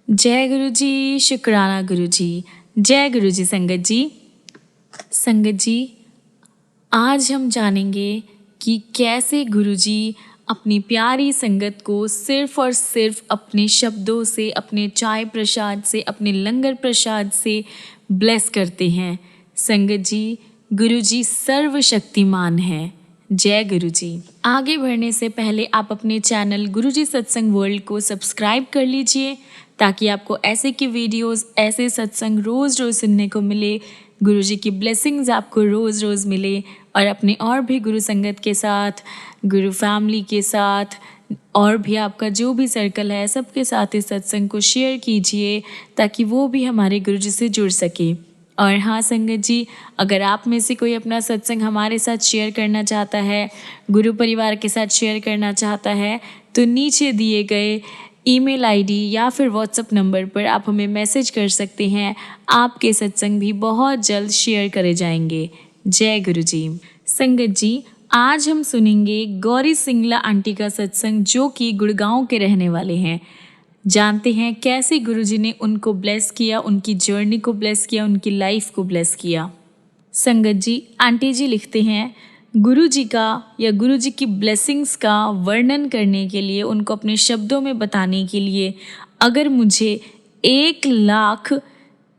जय गुरु जी, शुक्राना गुरु जी। जय गुरु जी संगत जी। संगत जी, आज हम जानेंगे कि कैसे गुरु जी अपनी प्यारी संगत को सिर्फ और सिर्फ अपने शब्दों से, अपने चाय प्रसाद से, अपने लंगर प्रसाद से ब्लेस करते हैं। संगत जी, गुरु जी सर्वशक्तिमान हैं। जय गुरु जी। आगे बढ़ने से पहले आप अपने चैनल गुरु जी सत्संग वर्ल्ड को सब्सक्राइब कर लीजिए ताकि आपको ऐसे की वीडियोस, ऐसे सत्संग रोज़ रोज़ सुनने को मिले। गुरु जी की ब्लेसिंग्स आपको रोज़ रोज़ मिले और अपने और भी गुरु संगत के साथ, गुरु फैमिली के साथ और भी आपका जो भी सर्कल है सबके साथ इस सत्संग को शेयर कीजिए ताकि वो भी हमारे गुरु जी से जुड़ सके। और हाँ संगत जी, अगर आप में से कोई अपना सत्संग हमारे साथ शेयर करना चाहता है, गुरु परिवार के साथ शेयर करना चाहता है, तो नीचे दिए गए ईमेल आईडी या फिर व्हाट्सएप नंबर पर आप हमें मैसेज कर सकते हैं। आपके सत्संग भी बहुत जल्द शेयर करे जाएंगे। जय गुरु जी। संगत जी, आज हम सुनेंगे गौरी सिंगला आंटी का सत्संग जो कि गुड़गांव के रहने वाले हैं। जानते हैं कैसे गुरुजी ने उनको ब्लेस किया, उनकी जर्नी को ब्लेस किया, उनकी लाइफ को ब्लेस किया। संगत जी, आंटी जी लिखते हैं, गुरुजी का या गुरुजी की ब्लेसिंग्स का वर्णन करने के लिए, उनको अपने शब्दों में बताने के लिए अगर मुझे 1,00,000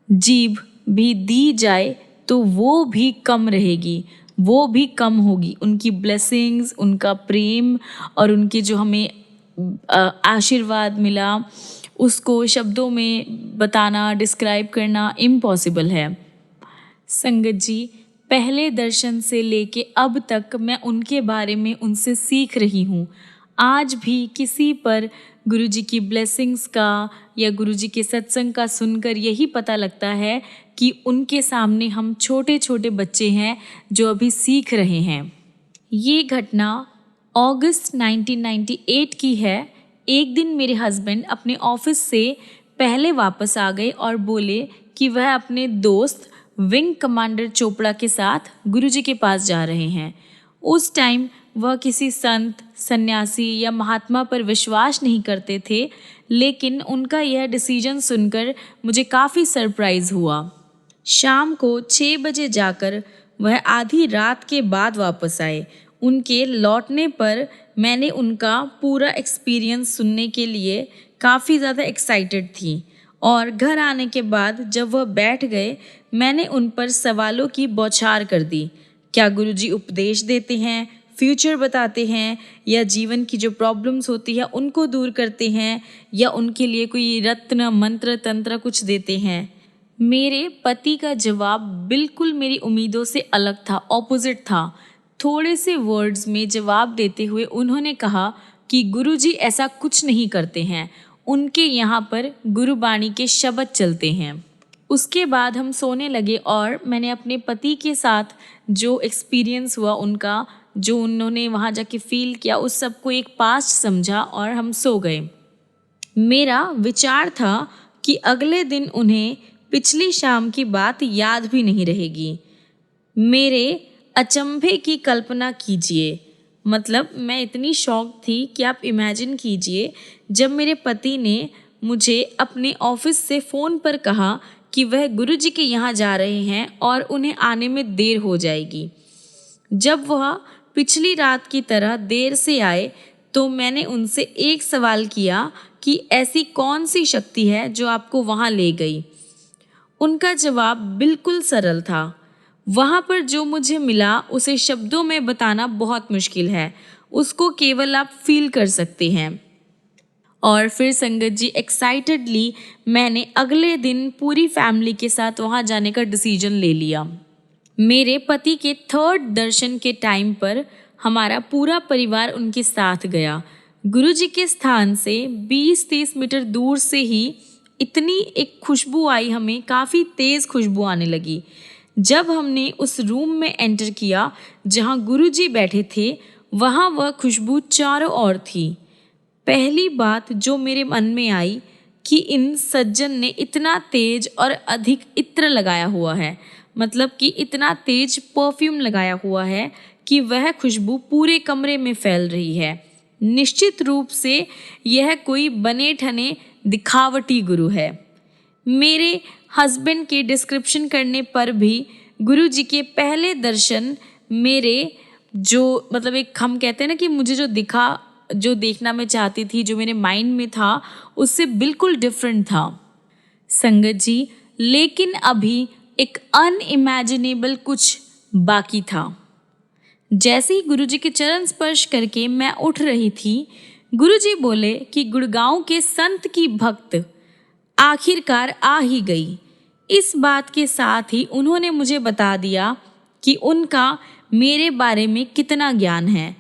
जीभ भी दी जाए तो वो भी कम रहेगी, वो भी कम होगी। उनकी ब्लेसिंग्स, उनका प्रेम और उनके जो हमें आशीर्वाद मिला उसको शब्दों में बताना, डिस्क्राइब करना इम्पॉसिबल है। संगत जी, पहले दर्शन से लेके अब तक मैं उनके बारे में उनसे सीख रही हूँ। आज भी किसी पर गुरुजी की ब्लेसिंग्स का या गुरुजी के सत्संग का सुनकर यही पता लगता है कि उनके सामने हम छोटे छोटे बच्चे हैं जो अभी सीख रहे हैं। ये घटना अगस्त 1998 की है। एक दिन मेरे हस्बैंड अपने ऑफिस से पहले वापस आ गए और बोले कि वह अपने दोस्त विंग कमांडर चोपड़ा के साथ गुरुजी के पास जा रहे हैं। उस टाइम वह किसी संत, सन्यासी या महात्मा पर विश्वास नहीं करते थे, लेकिन उनका यह डिसीजन सुनकर मुझे काफ़ी सरप्राइज़ हुआ। शाम को 6 बजे जाकर वह आधी रात के बाद वापस आए। उनके लौटने पर मैंने उनका पूरा एक्सपीरियंस सुनने के लिए काफ़ी ज़्यादा एक्साइटेड थी और घर आने के बाद जब वह बैठ गए मैंने उन पर सवालों की बौछार कर दी। क्या गुरुजी उपदेश देते हैं, फ्यूचर बताते हैं या जीवन की जो प्रॉब्लम्स होती है उनको दूर करते हैं या उनके लिए कोई रत्न मंत्र तंत्र कुछ देते हैं? मेरे पति का जवाब बिल्कुल मेरी उम्मीदों से अलग था, ऑपोजिट था। थोड़े से वर्ड्स में जवाब देते हुए उन्होंने कहा कि गुरुजी ऐसा कुछ नहीं करते हैं, उनके यहाँ पर गुरुबाणी के शब्द चलते हैं। उसके बाद हम सोने लगे और मैंने अपने पति के साथ जो एक्सपीरियंस हुआ उनका, जो उन्होंने वहाँ जाके फील किया, उस सब को एक पास्ट समझा और हम सो गए। मेरा विचार था कि अगले दिन उन्हें पिछली शाम की बात याद भी नहीं रहेगी। मेरे अचंभे की कल्पना कीजिए, मतलब मैं इतनी शॉक थी कि आप इमेजिन कीजिए जब मेरे पति ने मुझे अपने ऑफिस से फ़ोन पर कहा कि वह गुरुजी के यहाँ जा रहे हैं और उन्हें आने में देर हो जाएगी। जब वह पिछली रात की तरह देर से आए तो मैंने उनसे एक सवाल किया कि ऐसी कौन सी शक्ति है जो आपको वहाँ ले गई। उनका जवाब बिल्कुल सरल था। वहाँ पर जो मुझे मिला उसे शब्दों में बताना बहुत मुश्किल है, उसको केवल आप फील कर सकते हैं। और फिर संगत जी, एक्साइटेडली मैंने अगले दिन पूरी फैमिली के साथ वहाँ जाने का डिसीजन ले लिया। मेरे पति के 3rd दर्शन के टाइम पर हमारा पूरा परिवार उनके साथ गया। गुरुजी के स्थान से 20-30 मीटर दूर से ही इतनी एक खुशबू आई, हमें काफ़ी तेज़ खुशबू आने लगी। जब हमने उस रूम में एंटर किया जहाँ गुरुजी बैठे थे, वहाँ वह खुशबू चारों ओर थी। पहली बात जो मेरे मन में आई कि इन सज्जन ने इतना तेज और अधिक इत्र लगाया हुआ है, मतलब कि इतना तेज परफ्यूम लगाया हुआ है कि वह खुशबू पूरे कमरे में फैल रही है। निश्चित रूप से यह कोई बने ठने दिखावटी गुरु है। मेरे हस्बैंड के डिस्क्रिप्शन करने पर भी गुरुजी के पहले दर्शन मेरे जो मतलब एक हम कहते हैं ना कि मुझे जो देखना मैं चाहती थी, जो मेरे माइंड में था, उससे बिल्कुल डिफरेंट था संगत जी। लेकिन अभी एक अनइमेजिनेबल कुछ बाकी था। जैसे ही गुरुजी के चरण स्पर्श करके मैं उठ रही थी, गुरुजी बोले कि गुड़गांव के संत की भक्त आखिरकार आ ही गई। इस बात के साथ ही उन्होंने मुझे बता दिया कि उनका मेरे बारे में कितना ज्ञान है।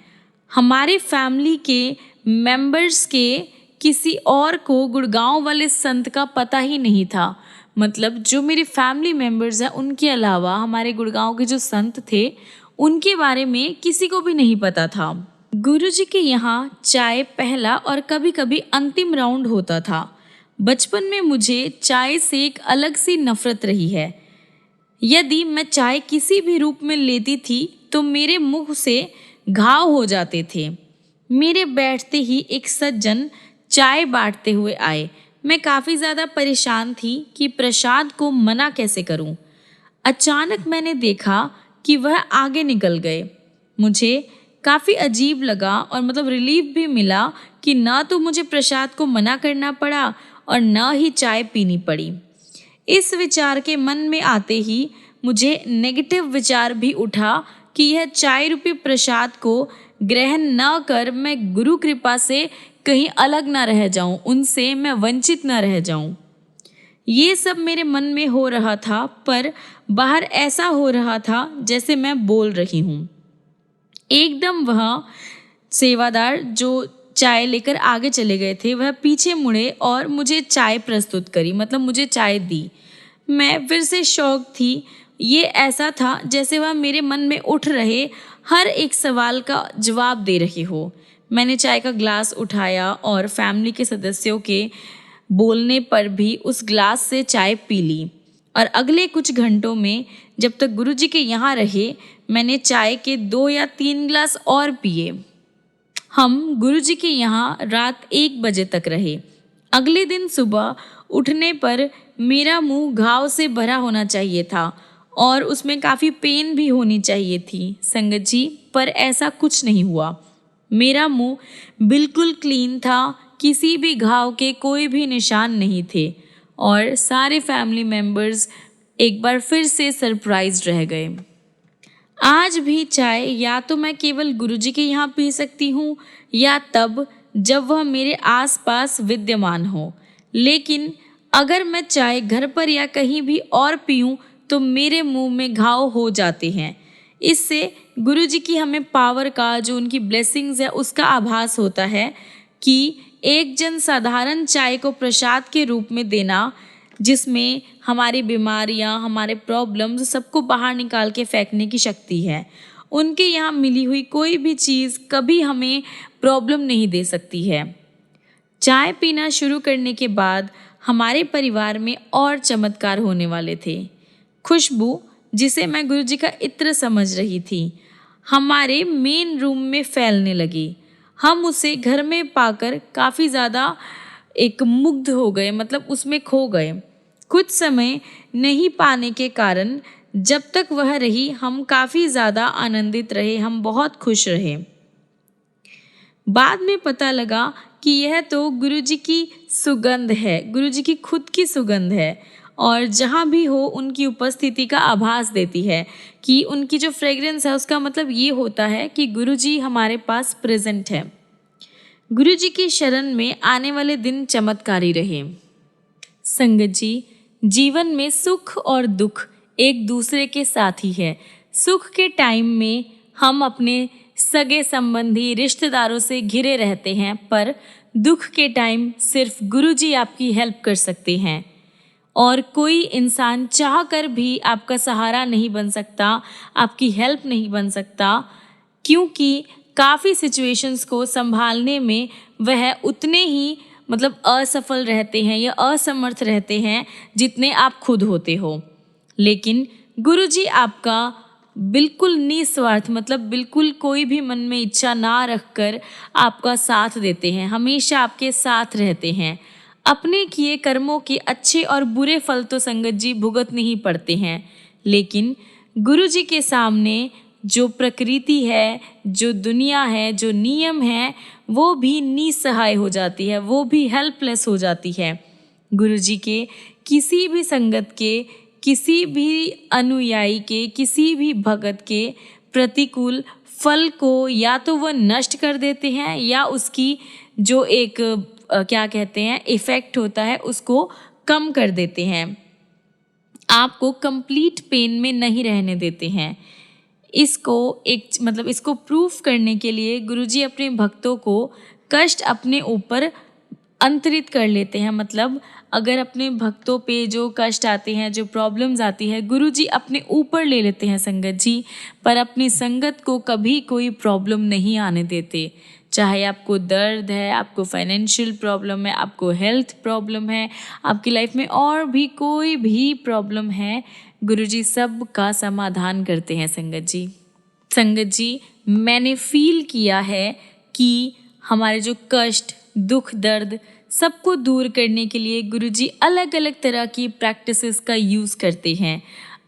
हमारे फैमिली के मेंबर्स के किसी और को गुड़गांव वाले संत का पता ही नहीं था। मतलब जो मेरे फैमिली मेंबर्स हैं उनके अलावा हमारे गुड़गांव के जो संत थे उनके बारे में किसी को भी नहीं पता था। गुरुजी के यहाँ चाय पहला और कभी कभी अंतिम राउंड होता था। बचपन में मुझे चाय से एक अलग सी नफरत रही है। यदि मैं चाय किसी भी रूप में लेती थी तो मेरे मुंह से घाव हो जाते थे। मेरे बैठते ही एक सज्जन चाय बांटते हुए आए। मैं काफ़ी ज़्यादा परेशान थी कि प्रसाद को मना कैसे करूं। अचानक मैंने देखा कि वह आगे निकल गए। मुझे काफ़ी अजीब लगा और मतलब रिलीफ भी मिला कि ना तो मुझे प्रसाद को मना करना पड़ा और ना ही चाय पीनी पड़ी। इस विचार के मन में आते ही मुझे नेगेटिव विचार भी उठा कि यह चाय रूपी प्रसाद को ग्रहण न कर मैं गुरु कृपा से कहीं अलग ना रह जाऊं, उनसे मैं वंचित ना रह जाऊं। ये सब मेरे मन में हो रहा था, पर बाहर ऐसा हो रहा था जैसे मैं बोल रही हूँ। एकदम वह सेवादार जो चाय लेकर आगे चले गए थे वह पीछे मुड़े और मुझे चाय प्रस्तुत करी, मतलब मुझे चाय दी। मैं फिर से शौक थी। ये ऐसा था जैसे वह मेरे मन में उठ रहे हर एक सवाल का जवाब दे रही हो। मैंने चाय का ग्लास उठाया और फैमिली के सदस्यों के बोलने पर भी उस ग्लास से चाय पी ली। और अगले कुछ घंटों में जब तक गुरुजी के यहाँ रहे, मैंने चाय के 2 या 3 ग्लास और पिए। हम गुरुजी के यहाँ रात 1 बजे तक रहे। अगले दिन सुबह उठने पर मेरा मुंह घाव से भरा होना चाहिए था और उसमें काफ़ी पेन भी होनी चाहिए थी संगत जी, पर ऐसा कुछ नहीं हुआ। मेरा मुंह बिल्कुल क्लीन था, किसी भी घाव के कोई भी निशान नहीं थे और सारे फैमिली मेंबर्स एक बार फिर से सरप्राइज्ड रह गए। आज भी चाय या तो मैं केवल गुरुजी के यहाँ पी सकती हूँ या तब जब वह मेरे आसपास विद्यमान हो। लेकिन अगर मैं चाय घर पर या कहीं भी और पीऊँ तो मेरे मुंह में घाव हो जाते हैं। इससे गुरुजी की हमें पावर का, जो उनकी ब्लेसिंग्स है, उसका आभास होता है कि एक जन साधारण चाय को प्रसाद के रूप में देना, जिसमें हमारी बीमारियां, हमारे प्रॉब्लम्स सबको बाहर निकाल के फेंकने की शक्ति है। उनके यहाँ मिली हुई कोई भी चीज़ कभी हमें प्रॉब्लम नहीं दे सकती है। चाय पीना शुरू करने के बाद हमारे परिवार में और चमत्कार होने वाले थे। खुशबू, जिसे मैं गुरुजी का इत्र समझ रही थी, हमारे मेन रूम में फैलने लगी। हम उसे घर में पाकर काफ़ी ज़्यादा एक मुग्ध हो गए, मतलब उसमें खो गए। कुछ समय नहीं पाने के कारण जब तक वह रही हम काफ़ी ज़्यादा आनंदित रहे, हम बहुत खुश रहे। बाद में पता लगा कि यह तो गुरुजी की सुगंध है, गुरुजी की खुद की सुगंध है और जहाँ भी हो उनकी उपस्थिति का आभास देती है कि उनकी जो फ्रेग्रेंस है उसका मतलब ये होता है कि गुरुजी हमारे पास प्रेजेंट है। गुरुजी की शरण में आने वाले दिन चमत्कारी रहे। संगत जी, जीवन में सुख और दुख एक दूसरे के साथी है। सुख के टाइम में हम अपने सगे संबंधी रिश्तेदारों से घिरे रहते हैं, पर दुख के टाइम सिर्फ गुरुजी आपकी हेल्प कर सकते हैं और कोई इंसान चाह कर भी आपका सहारा नहीं बन सकता, आपकी हेल्प नहीं बन सकता, क्योंकि काफ़ी सिचुएशंस को संभालने में वह उतने ही असफल रहते हैं या असमर्थ रहते हैं जितने आप खुद होते हो। लेकिन गुरुजी आपका बिल्कुल निस्वार्थ, बिल्कुल कोई भी मन में इच्छा ना रखकर आपका साथ देते हैं, हमेशा आपके साथ रहते हैं। अपने किए कर्मों के अच्छे और बुरे फल तो संगत जी भुगतने ही पड़ते हैं, लेकिन गुरु जी के सामने जो प्रकृति है, जो दुनिया है, जो नियम है, वो भी निसहाय हो जाती है, वो भी हेल्पलेस हो जाती है। गुरु जी के किसी भी संगत के, किसी भी अनुयायी के, किसी भी भगत के प्रतिकूल फल को या तो वह नष्ट कर देते हैं या उसकी जो एक क्या कहते हैं इफ़ेक्ट होता है उसको कम कर देते हैं, आपको कंप्लीट पेन में नहीं रहने देते हैं। इसको इसको प्रूफ करने के लिए गुरुजी अपने भक्तों को कष्ट अपने ऊपर अंतरित कर लेते हैं। मतलब अगर अपने भक्तों पे जो कष्ट आते हैं, जो प्रॉब्लम्स आती है, गुरुजी अपने ऊपर ले लेते हैं संगत जी, पर अपनी संगत को कभी कोई प्रॉब्लम नहीं आने देते। चाहे आपको दर्द है, आपको फाइनेंशियल प्रॉब्लम है, आपको हेल्थ प्रॉब्लम है, आपकी लाइफ में और भी कोई भी प्रॉब्लम है, गुरुजी सब का समाधान करते हैं संगत जी। संगत जी, मैंने फील किया है कि हमारे जो कष्ट, दुख, दर्द सबको दूर करने के लिए गुरुजी अलग अलग तरह की प्रैक्टिसेस का यूज़ करते हैं,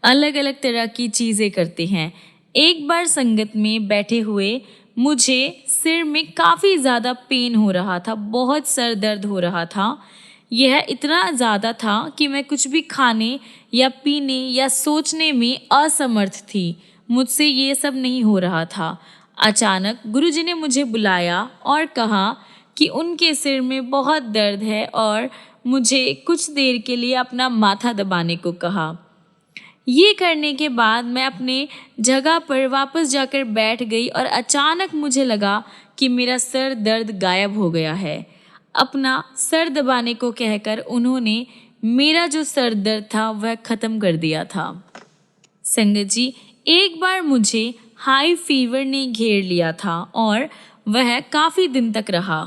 अलग अलग तरह की चीज़ें करते हैं। एक बार संगत में बैठे हुए मुझे सिर में काफ़ी ज़्यादा पेन हो रहा था, बहुत सर दर्द हो रहा था। यह इतना ज़्यादा था कि मैं कुछ भी खाने या पीने या सोचने में असमर्थ थी। मुझसे ये सब नहीं हो रहा था। अचानक गुरुजी ने मुझे बुलाया और कहा कि उनके सिर में बहुत दर्द है और मुझे कुछ देर के लिए अपना माथा दबाने को कहा। ये करने के बाद मैं अपने जगह पर वापस जाकर बैठ गई और अचानक मुझे लगा कि मेरा सर दर्द गायब हो गया है। अपना सर दबाने को कहकर उन्होंने मेरा जो सर दर्द था वह ख़त्म कर दिया था। संगत जी, एक बार मुझे हाई फीवर ने घेर लिया था और वह काफ़ी दिन तक रहा।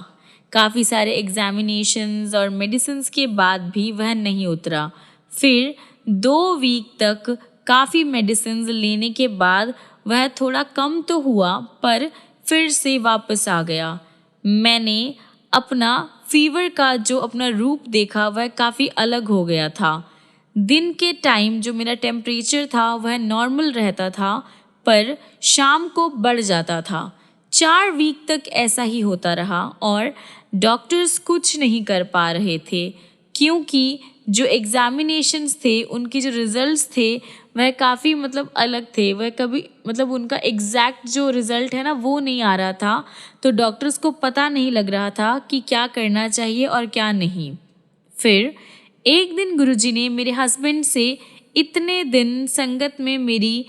काफ़ी सारे एग्जामिनेशंस और मेडिसिन्स के बाद भी वह नहीं उतरा। फिर 2 वीक तक काफ़ी मेडिसिन्स लेने के बाद वह थोड़ा कम तो हुआ, पर फिर से वापस आ गया। मैंने अपना फीवर का जो अपना रूप देखा वह काफ़ी अलग हो गया था। दिन के टाइम जो मेरा टेम्परेचर था वह नॉर्मल रहता था, पर शाम को बढ़ जाता था। 4 वीक तक ऐसा ही होता रहा और डॉक्टर्स कुछ नहीं कर पा रहे थे, क्योंकि जो एग्ज़ामिनेशंस थे उनके जो रिज़ल्ट्स थे वह काफ़ी अलग थे। वह कभी उनका एग्जैक्ट जो रिज़ल्ट है ना वो नहीं आ रहा था, तो डॉक्टर्स को पता नहीं लग रहा था कि क्या करना चाहिए और क्या नहीं। फिर एक दिन गुरुजी ने मेरे हस्बैंड से इतने दिन संगत में मेरी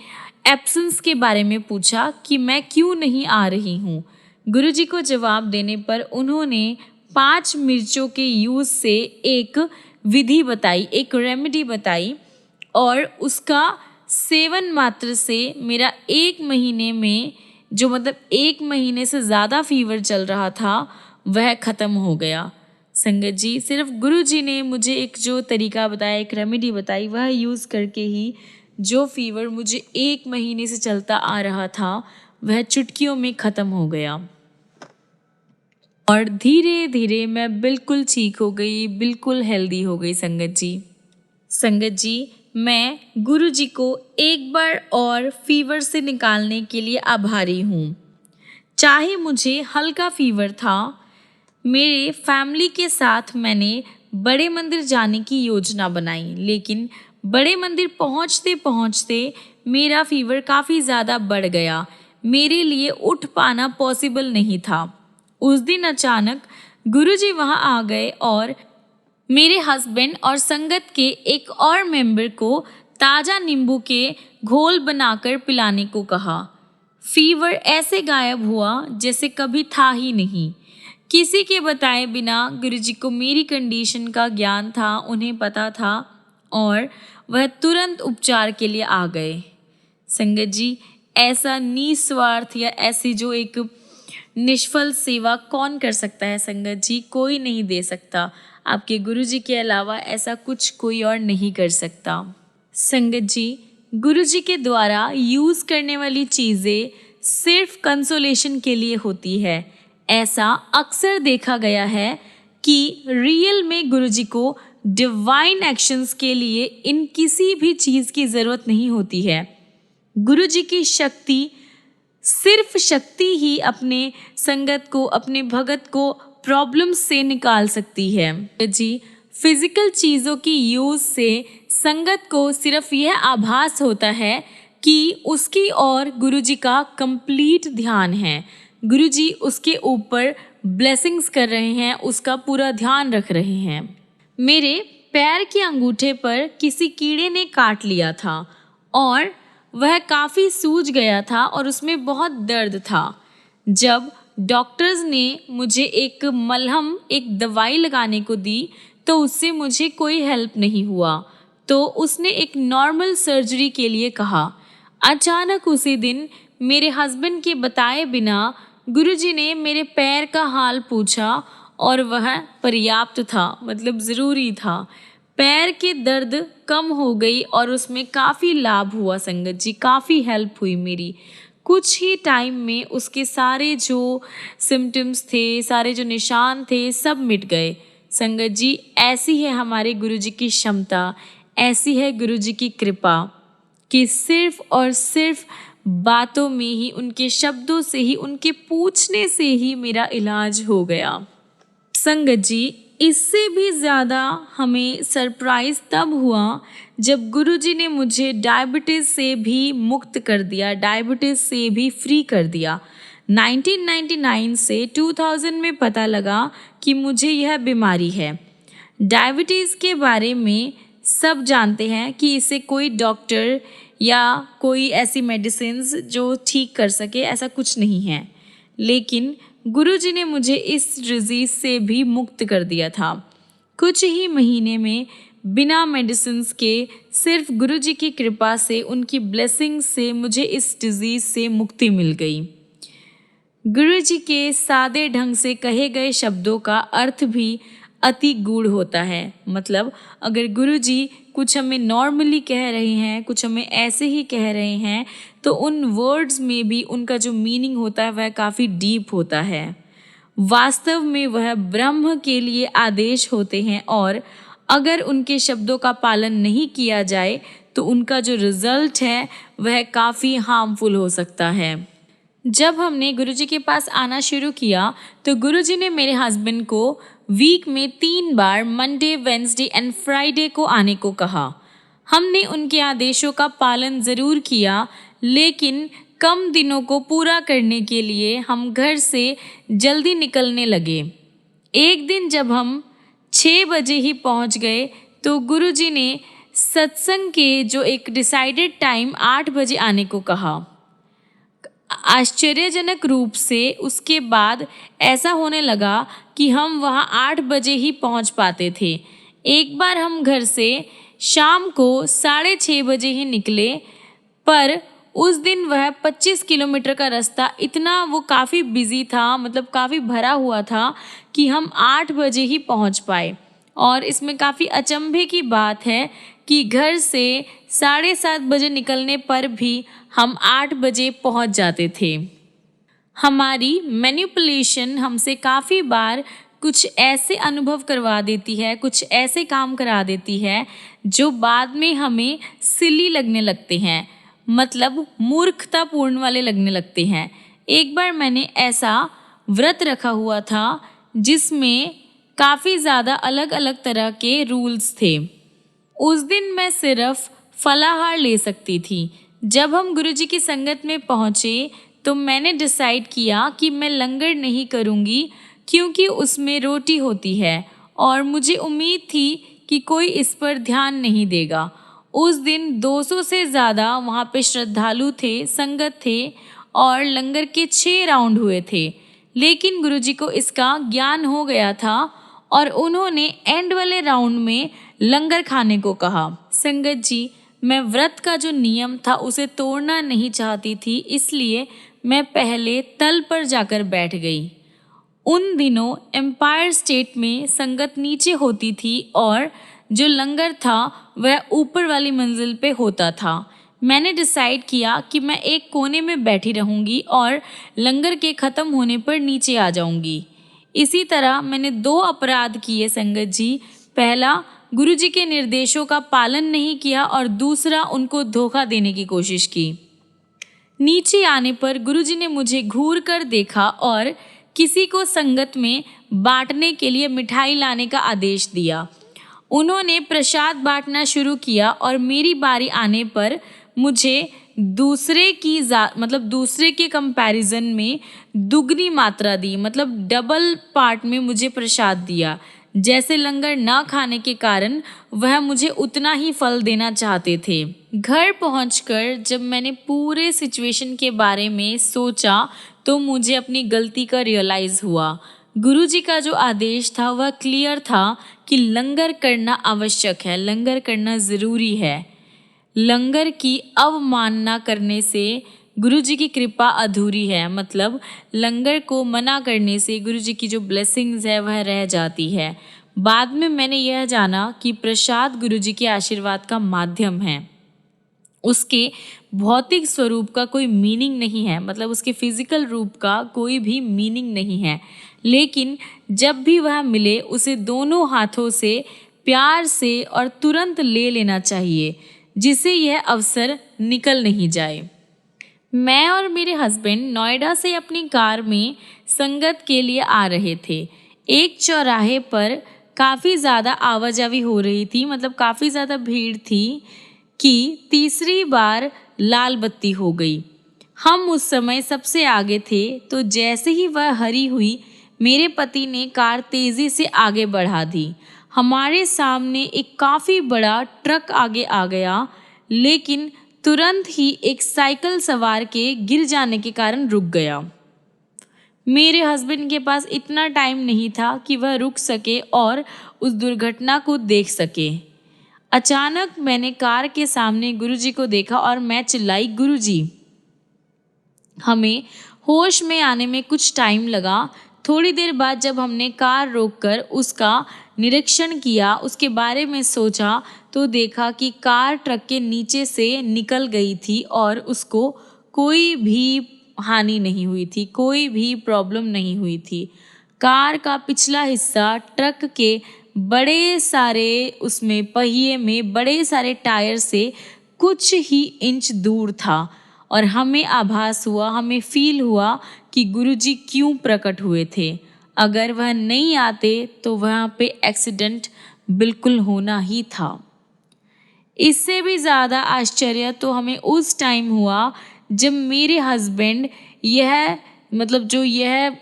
एब्सेंस के बारे में पूछा कि मैं क्यों नहीं आ रही हूँ। गुरुजी को जवाब देने पर उन्होंने 5 मिर्चों के यूज़ से एक विधि बताई, एक रेमेडी बताई और उसका सेवन मात्र से मेरा 1 महीने में जो 1 महीने से ज़्यादा फीवर चल रहा था वह ख़त्म हो गया। संगत जी, सिर्फ गुरुजी ने मुझे एक जो तरीका बताया, एक रेमेडी बताई, वह यूज़ करके ही जो फीवर मुझे 1 महीने से चलता आ रहा था वह चुटकियों में ख़त्म हो गया और धीरे धीरे मैं बिल्कुल ठीक हो गई, बिल्कुल हेल्दी हो गई। संगत जी, मैं गुरुजी को एक बार और फीवर से निकालने के लिए आभारी हूँ। चाहे मुझे हल्का फीवर था, मेरे फैमिली के साथ मैंने बड़े मंदिर जाने की योजना बनाई, लेकिन बड़े मंदिर पहुँचते पहुँचते मेरा फीवर काफ़ी ज़्यादा बढ़ गया। मेरे लिए उठ पाना पॉसिबल नहीं था। उस दिन अचानक गुरुजी वहाँ आ गए और मेरे हस्बैंड और संगत के एक और मेंबर को ताज़ा नींबू के घोल बनाकर पिलाने को कहा। फीवर ऐसे गायब हुआ जैसे कभी था ही नहीं। किसी के बताए बिना गुरुजी को मेरी कंडीशन का ज्ञान था, उन्हें पता था और वह तुरंत उपचार के लिए आ गए। संगत जी, ऐसा निस्वार्थ या ऐसी जो एक निष्फल सेवा कौन कर सकता है संगत जी? कोई नहीं दे सकता। आपके गुरुजी के अलावा ऐसा कुछ कोई और नहीं कर सकता। संगत जी, गुरुजी के द्वारा यूज़ करने वाली चीज़ें सिर्फ कंसोलेशन के लिए होती है। ऐसा अक्सर देखा गया है कि रियल में गुरुजी को डिवाइन एक्शंस के लिए इन किसी भी चीज़ की ज़रूरत नहीं होती है। गुरुजी की शक्ति, सिर्फ शक्ति ही अपने संगत को, अपने भगत को प्रॉब्लम्स से निकाल सकती है। जी, फिजिकल चीज़ों की यूज़ से संगत को सिर्फ यह आभास होता है कि उसकी और गुरुजी का कंप्लीट ध्यान है, गुरुजी उसके ऊपर ब्लेसिंग्स कर रहे हैं, उसका पूरा ध्यान रख रहे हैं। मेरे पैर के अंगूठे पर किसी कीड़े ने काट लिया था और वह काफ़ी सूज गया था और उसमें बहुत दर्द था। जब डॉक्टर्स ने मुझे एक मलहम, एक दवाई लगाने को दी तो उससे मुझे कोई हेल्प नहीं हुआ, तो उसने एक नॉर्मल सर्जरी के लिए कहा। अचानक उसी दिन मेरे हस्बैंड के बताए बिना गुरुजी ने मेरे पैर का हाल पूछा और वह पर्याप्त था, मतलब ज़रूरी था। पैर के दर्द कम हो गई और उसमें काफ़ी लाभ हुआ संगत जी, काफ़ी हेल्प हुई मेरी। कुछ ही टाइम में उसके सारे जो सिम्टम्स थे, सारे जो निशान थे, सब मिट गए। संगत जी, ऐसी है हमारे गुरुजी की क्षमता, ऐसी है गुरुजी की कृपा कि सिर्फ और सिर्फ बातों में ही, उनके शब्दों से ही, उनके पूछने से ही मेरा इलाज हो गया। संगत जी, इससे भी ज़्यादा हमें सरप्राइज़ तब हुआ जब गुरुजी ने मुझे डायबिटीज़ से भी मुक्त कर दिया, डायबिटीज़ से भी फ्री कर दिया। 1999 से 2000 में पता लगा कि मुझे यह बीमारी है। डायबिटीज़ के बारे में सब जानते हैं कि इसे कोई डॉक्टर या कोई ऐसी मेडिसिन्स जो ठीक कर सके, ऐसा कुछ नहीं है। लेकिन गुरुजी ने मुझे इस डिजीज़ से भी मुक्त कर दिया था। कुछ ही महीने में बिना मेडिसिन्स के, सिर्फ गुरुजी की कृपा से, उनकी ब्लेसिंग से मुझे इस डिजीज़ से मुक्ति मिल गई। गुरुजी के सादे ढंग से कहे गए शब्दों का अर्थ भी अति गूढ़ होता है। मतलब अगर गुरुजी कुछ हमें नॉर्मली कह रहे हैं, कुछ हमें ऐसे ही कह रहे हैं, तो उन वर्ड्स में भी उनका जो मीनिंग होता है वह काफ़ी डीप होता है। वास्तव में वह ब्रह्म के लिए आदेश होते हैं और अगर उनके शब्दों का पालन नहीं किया जाए तो उनका जो रिज़ल्ट है वह काफ़ी हार्मफुल हो सकता है। जब हमने गुरुजी के पास आना शुरू किया तो गुरुजी ने मेरे हस्बैंड को वीक में 3 बार मंडे, वेंसडे एंड फ्राइडे को आने को कहा। हमने उनके आदेशों का पालन ज़रूर किया, लेकिन कम दिनों को पूरा करने के लिए हम घर से जल्दी निकलने लगे। एक दिन जब हम 6 बजे ही पहुंच गए तो गुरुजी ने सत्संग के जो एक डिसाइडेड टाइम 8 बजे आने को कहा। आश्चर्यजनक रूप से उसके बाद ऐसा होने लगा कि हम वहाँ 8 बजे ही पहुँच पाते थे। एक बार हम घर से शाम को 6:30 बजे ही निकले, पर उस दिन वह 25 किलोमीटर का रास्ता इतना वो काफ़ी बिजी था, मतलब काफ़ी भरा हुआ था कि हम 8 बजे ही पहुँच पाए। और इसमें काफ़ी अचंभे की बात है कि घर से 7:30 बजे निकलने पर भी हम 8 बजे पहुंच जाते थे। हमारी मैनिपुलेशन हमसे काफ़ी बार कुछ ऐसे अनुभव करवा देती है, कुछ ऐसे काम करा देती है जो बाद में हमें सिली लगने लगते हैं, मतलब मूर्खतापूर्ण वाले लगने लगते हैं। एक बार मैंने ऐसा व्रत रखा हुआ था जिसमें काफ़ी ज़्यादा अलग अलग तरह के रूल्स थे। उस दिन मैं सिर्फ फलाहार ले सकती थी। जब हम गुरुजी की संगत में पहुँचे तो मैंने डिसाइड किया कि मैं लंगर नहीं करूँगी क्योंकि उसमें रोटी होती है और मुझे उम्मीद थी कि कोई इस पर ध्यान नहीं देगा। उस दिन 200 से ज़्यादा वहाँ पे श्रद्धालु थे, संगत थे और लंगर के 6 राउंड हुए थे। लेकिन गुरुजी को इसका ज्ञान हो गया था और उन्होंने एंड वाले राउंड में लंगर खाने को कहा। संगत जी, मैं व्रत का जो नियम था उसे तोड़ना नहीं चाहती थी, इसलिए मैं पहले तल पर जाकर बैठ गई। उन दिनों एम्पायर स्टेट में संगत नीचे होती थी और जो लंगर था वह ऊपर वाली मंजिल पे होता था। मैंने डिसाइड किया कि मैं एक कोने में बैठी रहूँगी और लंगर के ख़त्म होने पर नीचे आ जाऊँगी। इसी तरह मैंने 2 अपराध किए संगत जी। पहला, गुरुजी के निर्देशों का पालन नहीं किया और दूसरा, उनको धोखा देने की कोशिश की। नीचे आने पर गुरुजी ने मुझे घूर कर देखा और किसी को संगत में बांटने के लिए मिठाई लाने का आदेश दिया। उन्होंने प्रसाद बांटना शुरू किया और मेरी बारी आने पर मुझे दूसरे के कंपैरिजन में दुगनी मात्रा दी, मतलब डबल पार्ट में मुझे प्रसाद दिया। जैसे लंगर ना खाने के कारण वह मुझे उतना ही फल देना चाहते थे। घर पहुंचकर जब मैंने पूरे सिचुएशन के बारे में सोचा तो मुझे अपनी गलती का रियलाइज़ हुआ। गुरुजी का जो आदेश था वह क्लियर था कि लंगर करना आवश्यक है, लंगर करना ज़रूरी है। लंगर की अवमानना करने से गुरुजी की कृपा अधूरी है, मतलब लंगर को मना करने से गुरुजी की जो ब्लेसिंग्स है वह रह जाती है। बाद में मैंने यह जाना कि प्रसाद गुरुजी के आशीर्वाद का माध्यम है, उसके भौतिक स्वरूप का कोई मीनिंग नहीं है, मतलब उसके फिजिकल रूप का कोई भी मीनिंग नहीं है। लेकिन जब भी वह मिले उसे दोनों हाथों से प्यार से और तुरंत ले लेना चाहिए, जिससे यह अवसर निकल नहीं जाए। मैं और मेरे हस्बैंड नोएडा से अपनी कार में संगत के लिए आ रहे थे। एक चौराहे पर काफ़ी ज़्यादा आवाजाही हो रही थी, मतलब काफ़ी ज़्यादा भीड़ थी कि तीसरी बार लाल बत्ती हो गई। हम उस समय सबसे आगे थे, तो जैसे ही वह हरी हुई मेरे पति ने कार तेज़ी से आगे बढ़ा दी। हमारे सामने एक काफ़ी बड़ा ट्रक आगे आ गया, लेकिन तुरंत ही एक साइकिल सवार के गिर जाने के कारण रुक गया। मेरे हस्बैंड के पास इतना टाइम नहीं था कि वह रुक सके और उस दुर्घटना को देख सके। अचानक मैंने कार के सामने गुरुजी को देखा और मैं चिल्लाई, गुरुजी। हमें होश में आने में कुछ टाइम लगा। थोड़ी देर बाद जब हमने कार रोककर उसका निरीक्षण किया, उसके बारे में सोचा, तो देखा कि कार ट्रक के नीचे से निकल गई थी और उसको कोई भी हानि नहीं हुई थी, कोई भी प्रॉब्लम नहीं हुई थी। कार का पिछला हिस्सा ट्रक के बड़े सारे उसमें पहिए में बड़े सारे टायर से कुछ ही इंच दूर था और हमें आभास हुआ, हमें फील हुआ कि गुरुजी क्यों प्रकट हुए थे। अगर वह नहीं आते तो वहाँ पे एक्सीडेंट बिल्कुल होना ही था। इससे भी ज़्यादा आश्चर्य तो हमें उस टाइम हुआ जब मेरे हस्बैंड यह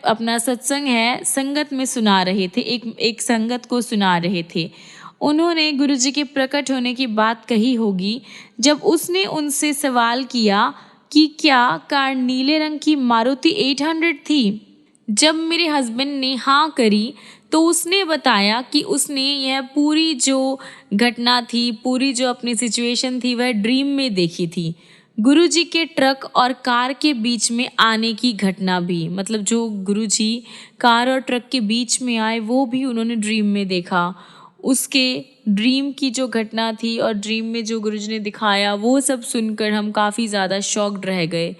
अपना सत्संग है संगत में सुना रहे थे, एक संगत को सुना रहे थे। उन्होंने गुरुजी के प्रकट होने की बात कही होगी जब उसने उनसे सवाल किया कि क्या कार नीले रंग की मारुति 800 थी। जब मेरे हस्बैंड ने हाँ करी तो उसने बताया कि उसने यह पूरी जो घटना थी, पूरी जो अपनी सिचुएशन थी, वह ड्रीम में देखी थी। गुरुजी के ट्रक और कार के बीच में आने की घटना भी, मतलब जो गुरुजी कार और ट्रक के बीच में आए वो भी उन्होंने ड्रीम में देखा। उसके ड्रीम की जो घटना थी और ड्रीम में जो गुरुजी ने दिखाया वो सब सुनकर हम काफ़ी ज़्यादा शॉक्ड रह गए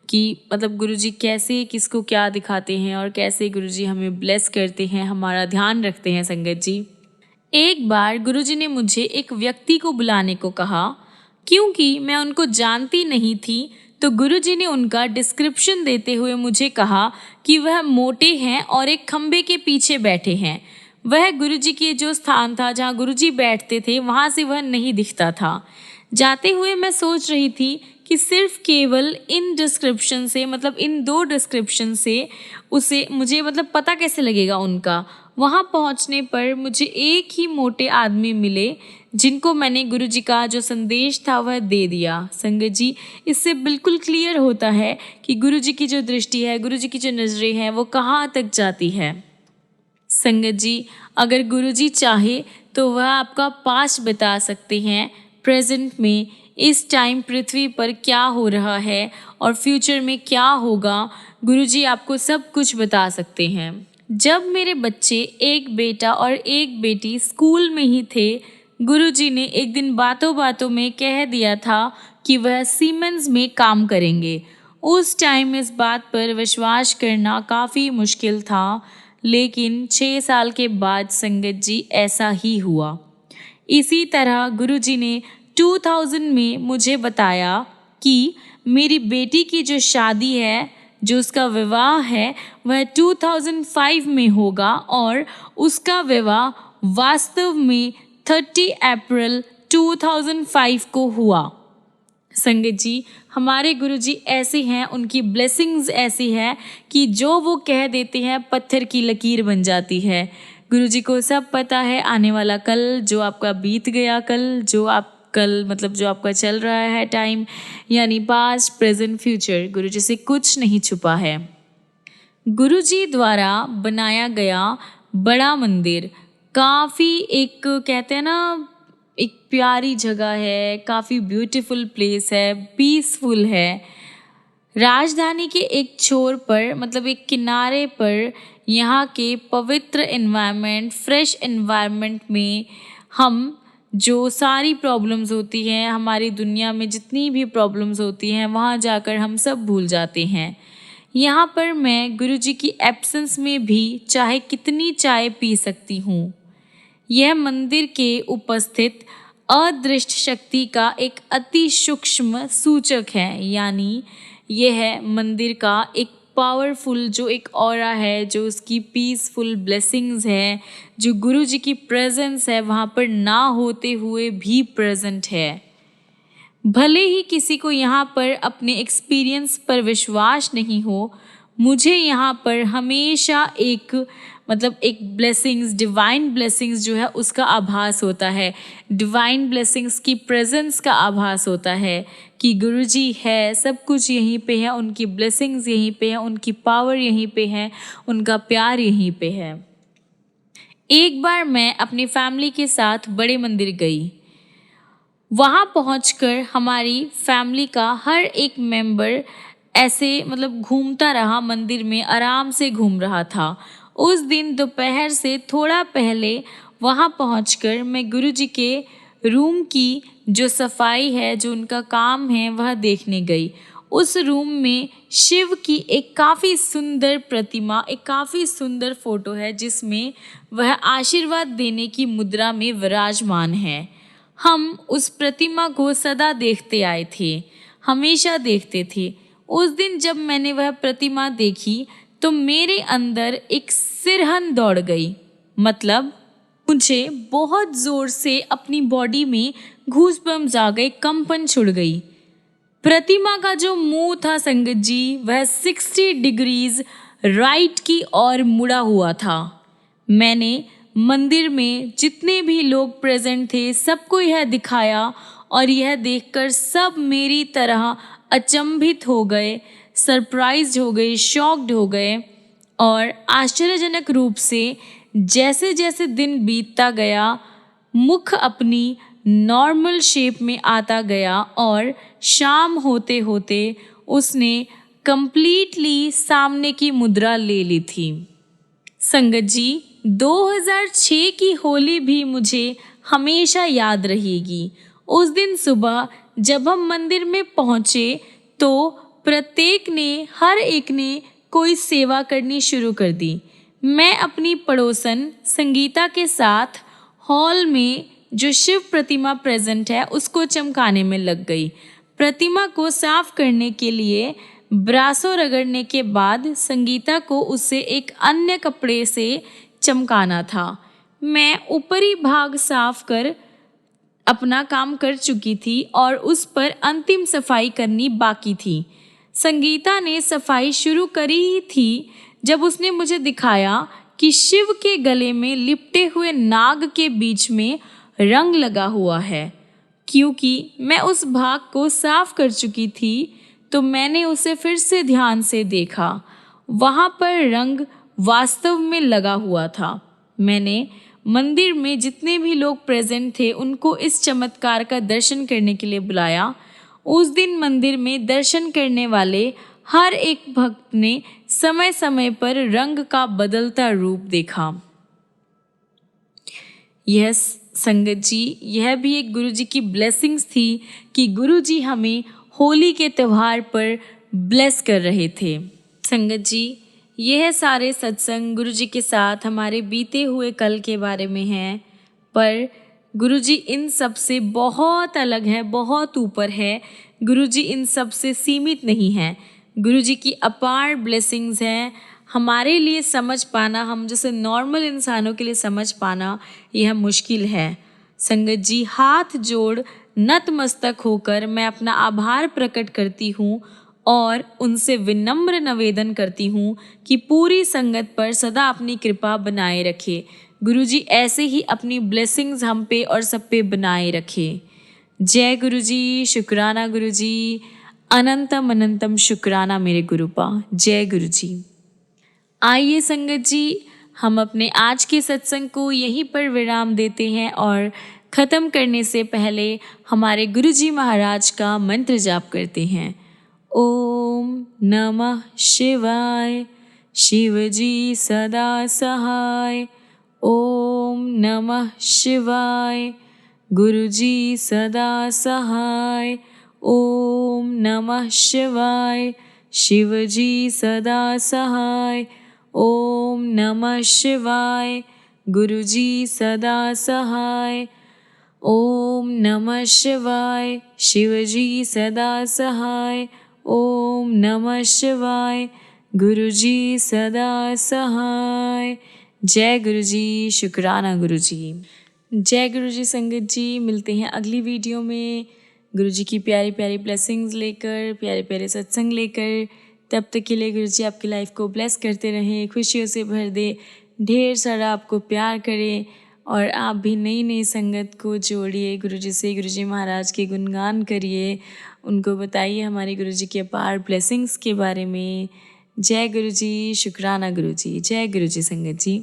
कि मतलब गुरुजी कैसे किसको क्या दिखाते हैं और कैसे गुरुजी हमें ब्लेस करते हैं, हमारा ध्यान रखते हैं संगत जी। एक बार गुरुजी ने मुझे एक व्यक्ति को बुलाने को कहा। क्योंकि मैं उनको जानती नहीं थी तो गुरुजी ने उनका डिस्क्रिप्शन देते हुए मुझे कहा कि वह मोटे हैं और एक खंबे के पीछे बैठे हैं। वह गुरुजी के जो स्थान था जहाँ गुरुजी बैठते थे वहाँ से वह नहीं दिखता था। जाते हुए मैं सोच रही थी कि सिर्फ केवल इन डिस्क्रिप्शन से, मतलब इन 2 डिस्क्रिप्शन से उसे मुझे पता कैसे लगेगा उनका। वहाँ पहुँचने पर मुझे एक ही मोटे आदमी मिले जिनको मैंने गुरुजी का जो संदेश था वह दे दिया। संगत जी, इससे बिल्कुल क्लियर होता है कि गुरुजी की जो दृष्टि है, गुरुजी की जो नज़रें हैं वो कहाँ तक जाती है। संगत जी, अगर गुरुजी चाहे तो वह आपका पास्ट बता सकते हैं, प्रेजेंट में इस टाइम पृथ्वी पर क्या हो रहा है और फ्यूचर में क्या होगा, गुरुजी आपको सब कुछ बता सकते हैं। जब मेरे बच्चे, एक बेटा और एक बेटी स्कूल में ही थे, गुरुजी ने एक दिन बातों बातों में कह दिया था कि वह सीमेंस में काम करेंगे। उस टाइम इस बात पर विश्वास करना काफ़ी मुश्किल था, लेकिन 6 साल के बाद संगत जी ऐसा ही हुआ। इसी तरह गुरुजी ने 2000 में मुझे बताया कि मेरी बेटी की जो शादी है, जो उसका विवाह है, वह 2005 में होगा और उसका विवाह वास्तव में 30 अप्रैल 2005 को हुआ। संगत जी, हमारे गुरुजी ऐसे हैं, उनकी ब्लेसिंग्स ऐसी है कि जो वो कह देते हैं पत्थर की लकीर बन जाती है। गुरुजी को सब पता है आने वाला कल, जो आपका बीत गया कल, जो आप कल मतलब जो आपका चल रहा है टाइम, यानी पास्ट प्रेजेंट फ्यूचर, गुरुजी से कुछ नहीं छुपा है। गुरुजी द्वारा बनाया गया बड़ा मंदिर काफ़ी एक कहते हैं ना, एक प्यारी जगह है, काफ़ी ब्यूटीफुल प्लेस है, पीसफुल है। राजधानी के एक छोर पर मतलब एक किनारे पर यहाँ के पवित्र एनवायरनमेंट, फ्रेश एनवायरनमेंट में हम जो सारी प्रॉब्लम्स होती हैं, हमारी दुनिया में जितनी भी प्रॉब्लम्स होती हैं, वहाँ जाकर हम सब भूल जाते हैं। यहाँ पर मैं गुरुजी की एब्सेंस में भी चाहे कितनी चाय पी सकती हूँ। यह मंदिर के उपस्थित अदृश्य शक्ति का एक अति सूक्ष्म सूचक है, यानी यह मंदिर का एक पावरफुल जो एक ऑरा है, जो उसकी पीसफुल ब्लेसिंग्स है, जो गुरु जी की प्रेजेंस है वहाँ पर ना होते हुए भी प्रेजेंट है। भले ही किसी को यहाँ पर अपने एक्सपीरियंस पर विश्वास नहीं हो, मुझे यहाँ पर हमेशा एक ब्लेसिंग्स, डिवाइन ब्लेसिंग्स जो है उसका आभास होता है, डिवाइन ब्लेसिंग्स की प्रेजेंस का आभास होता है कि गुरुजी है, सब कुछ यहीं पे है, उनकी ब्लेसिंग्स यहीं पे है, उनकी पावर यहीं पे है, उनका प्यार यहीं पे है। एक बार मैं अपनी फैमिली के साथ बड़े मंदिर गई। वहाँ पहुंचकर हमारी फैमिली का हर एक मेंबर ऐसे घूमता रहा, मंदिर में आराम से घूम रहा था। उस दिन दोपहर से थोड़ा पहले वहाँ पहुंचकर मैं गुरुजी के रूम की जो सफाई है, जो उनका काम है, वह देखने गई। उस रूम में शिव की एक काफ़ी सुंदर प्रतिमा, एक काफ़ी सुंदर फोटो है जिसमें वह आशीर्वाद देने की मुद्रा में विराजमान है। हम उस प्रतिमा को सदा देखते आए थे, हमेशा देखते थे। उस दिन जब मैंने वह प्रतिमा देखी तो मेरे अंदर एक सिरहन दौड़ गई, मुझे बहुत ज़ोर से अपनी बॉडी में गूज़बम्प्स आ गए, कंपन छुड़ गई। प्रतिमा का जो मुंह था संगत जी, वह 60 डिग्रीज राइट की ओर मुड़ा हुआ था। मैंने मंदिर में जितने भी लोग प्रेजेंट थे सबको यह दिखाया और यह देखकर सब मेरी तरह अचंभित हो गए, सरप्राइज्ड हो गए, शॉक्ड हो गए और आश्चर्यजनक रूप से जैसे जैसे दिन बीतता गया मुख अपनी नॉर्मल शेप में आता गया और शाम होते होते उसने कंप्लीटली सामने की मुद्रा ले ली थी। संगत जी, 2006 की होली भी मुझे हमेशा याद रहेगी। उस दिन सुबह जब हम मंदिर में पहुँचे तो हर एक ने कोई सेवा करनी शुरू कर दी। मैं अपनी पड़ोसन संगीता के साथ हॉल में जो शिव प्रतिमा प्रेजेंट है उसको चमकाने में लग गई। प्रतिमा को साफ करने के लिए ब्रासों रगड़ने के बाद संगीता को उसे एक अन्य कपड़े से चमकाना था। मैं ऊपरी भाग साफ कर अपना काम कर चुकी थी और उस पर अंतिम सफाई करनी बाकी थी। संगीता ने सफाई शुरू करी ही थी जब उसने मुझे दिखाया कि शिव के गले में लिपटे हुए नाग के बीच में रंग लगा हुआ है। क्योंकि मैं उस भाग को साफ कर चुकी थी तो मैंने उसे फिर से ध्यान से देखा। वहाँ पर रंग वास्तव में लगा हुआ था। मैंने मंदिर में जितने भी लोग प्रेजेंट थे उनको इस चमत्कार का दर्शन करने के लिए बुलाया। उस दिन मंदिर में दर्शन करने वाले हर एक भक्त ने समय समय पर रंग का बदलता रूप देखा। यह संगत जी, यह भी एक गुरुजी की ब्लेसिंग्स थी कि गुरुजी हमें होली के त्यौहार पर ब्लेस कर रहे थे। संगत जी, यह सारे सत्संग गुरु जी के साथ हमारे बीते हुए कल के बारे में हैं, पर गुरु जी इन सब से बहुत अलग है, बहुत ऊपर है। गुरु जी इन सब से सीमित नहीं हैं। गुरु जी की अपार ब्लेसिंग्स हैं। हमारे लिए समझ पाना, हम जैसे नॉर्मल इंसानों के लिए समझ पाना, यह मुश्किल है। संगत जी, हाथ जोड़ नतमस्तक होकर मैं अपना आभार प्रकट करती हूँ और उनसे विनम्र निवेदन करती हूँ कि पूरी संगत पर सदा अपनी कृपा बनाए रखे। गुरु जी ऐसे ही अपनी ब्लेसिंग्स हम पे और सब पे बनाए रखे। जय गुरु जी, शुक्राना गुरु जी, अनंतम अनंतम शुक्राना मेरे गुरुपा। जय गुरु जी। आइए संगत जी, हम अपने आज के सत्संग को यहीं पर विराम देते हैं और ख़त्म करने से पहले हमारे गुरुजी महाराज का मंत्र जाप करते हैं। ओम नमः शिवाय, शिवजी सदा सहाय। ओम नमः शिवाय, गुरुजी सदा सहाय। ओम नमः शिवाय, शिवजी सदा सहाय। ओम नमः शिवाय, गुरुजी सदा सहाय। ओम नमः शिवाय, शिवजी सदा सहाय। ओम नमः शिवाय, गुरुजी सदा सहाय। जय गुरुजी, शुक्राना गुरुजी। जय गुरुजी संगत जी, मिलते हैं अगली वीडियो में गुरुजी की प्यारी प्यारी ब्लेसिंग्स लेकर, प्यारे प्यारे सत्संग लेकर। तब तक के लिए गुरुजी आपकी लाइफ को ब्लेस करते रहें, खुशियों से भर दे, ढेर सारा आपको प्यार करें और आप भी नई नई संगत को जोड़िए गुरुजी से। गुरुजी महाराज के गुणगान करिए, उनको बताइए हमारे गुरुजी के अपार ब्लेसिंग्स के बारे में। जय गुरुजी, शुक्राना गुरुजी। जय गुरुजी संगत जी।